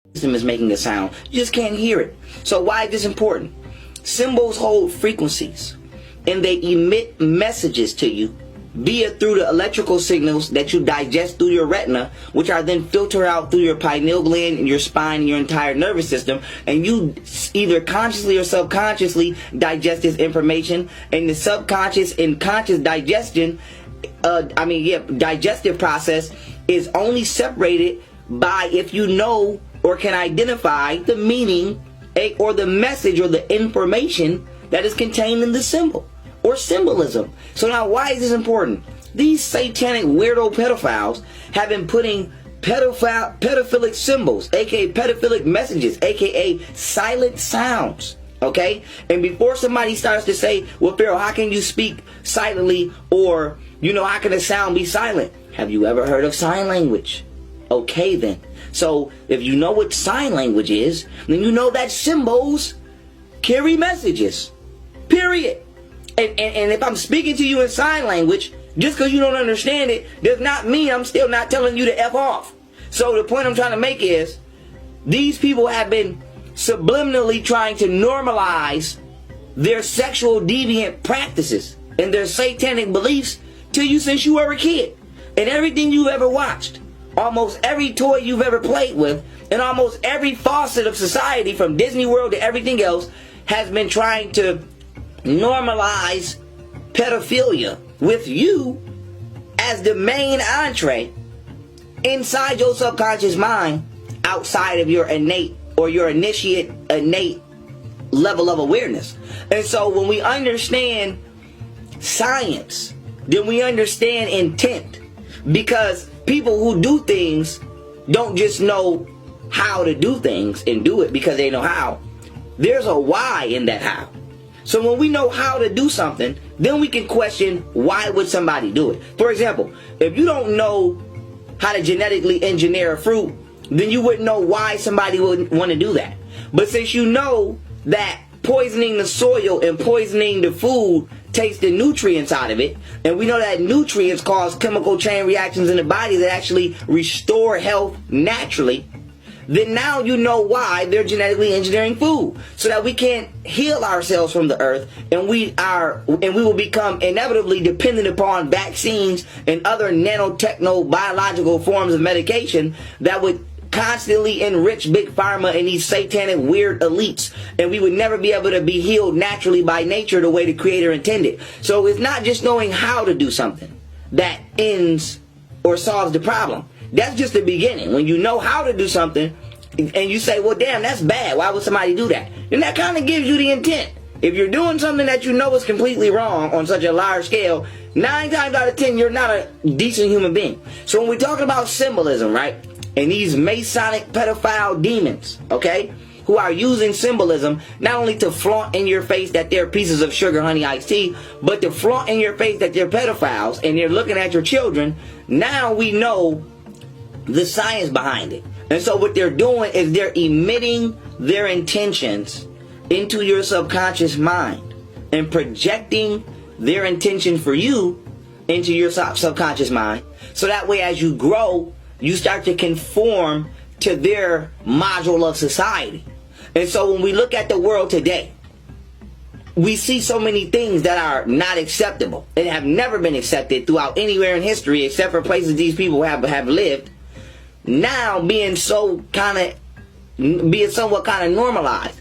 system is making a sound. You just can't hear it. So why is this important? Symbols hold frequencies and they emit messages to you, be it through the electrical signals that you digest through your retina, which are then filtered out through your pineal gland and your spine and your entire nervous system, and you either consciously or subconsciously digest this information. And the subconscious and conscious digestion, digestive process is only separated by if you know or can identify the meaning or the message or the information that is contained in the symbol or symbolism. So now, why is this important? These satanic weirdo pedophiles have been putting pedophilic symbols, aka pedophilic messages, aka silent sounds. Okay? And before somebody starts to say, well, Pharaoh, how can you speak silently? Or, how can a sound be silent? Have you ever heard of sign language? Okay then. So if you know what sign language is, then you know that symbols carry messages. Period. And if I'm speaking to you in sign language, just because you don't understand it does not mean I'm still not telling you to F off. So the point I'm trying to make is, these people have been subliminally trying to normalize their sexual deviant practices and their satanic beliefs to you since you were a kid. And everything you've ever watched, almost every toy you've ever played with, and almost every facet of society from Disney World to everything else has been trying to normalize pedophilia with you as the main entree inside your subconscious mind, outside of your innate level of awareness. And so when we understand science, then we understand intent, because people who do things don't just know how to do things and do it because they know how. There's a why in that how. So when we know how to do something, then we can question, why would somebody do it? For example, if you don't know how to genetically engineer a fruit, then you wouldn't know why somebody would want to do that. But since you know that poisoning the soil and poisoning the food takes the nutrients out of it, and we know that nutrients cause chemical chain reactions in the body that actually restore health naturally, then now you know why they're genetically engineering food, so that we can't heal ourselves from the earth, and we will become inevitably dependent upon vaccines and other nanotechno biological forms of medication that would constantly enrich big pharma and these satanic weird elites, and we would never be able to be healed naturally by nature the way the creator intended. So it's not just knowing how to do something that ends or solves the problem. That's just the beginning. When you know how to do something and you say, well, damn, that's bad, why would somebody do that? Then that kind of gives you the intent. If you're doing something that you know is completely wrong on such a large scale, 9 times out of 10, you're not a decent human being. So when we're talking about symbolism, right, and these Masonic pedophile demons, okay, who are using symbolism not only to flaunt in your face that they're pieces of sugar honey iced tea, but to flaunt in your face that they're pedophiles and they're looking at your children, now we know the science behind it. And so what they're doing is they're emitting their intentions into your subconscious mind and projecting their intention for you into your subconscious mind, so that way as you grow, you start to conform to their module of society. And so when we look at the world today, we see so many things that are not acceptable and have never been accepted throughout anywhere in history except for places these people have lived, now being somewhat kind of normalized.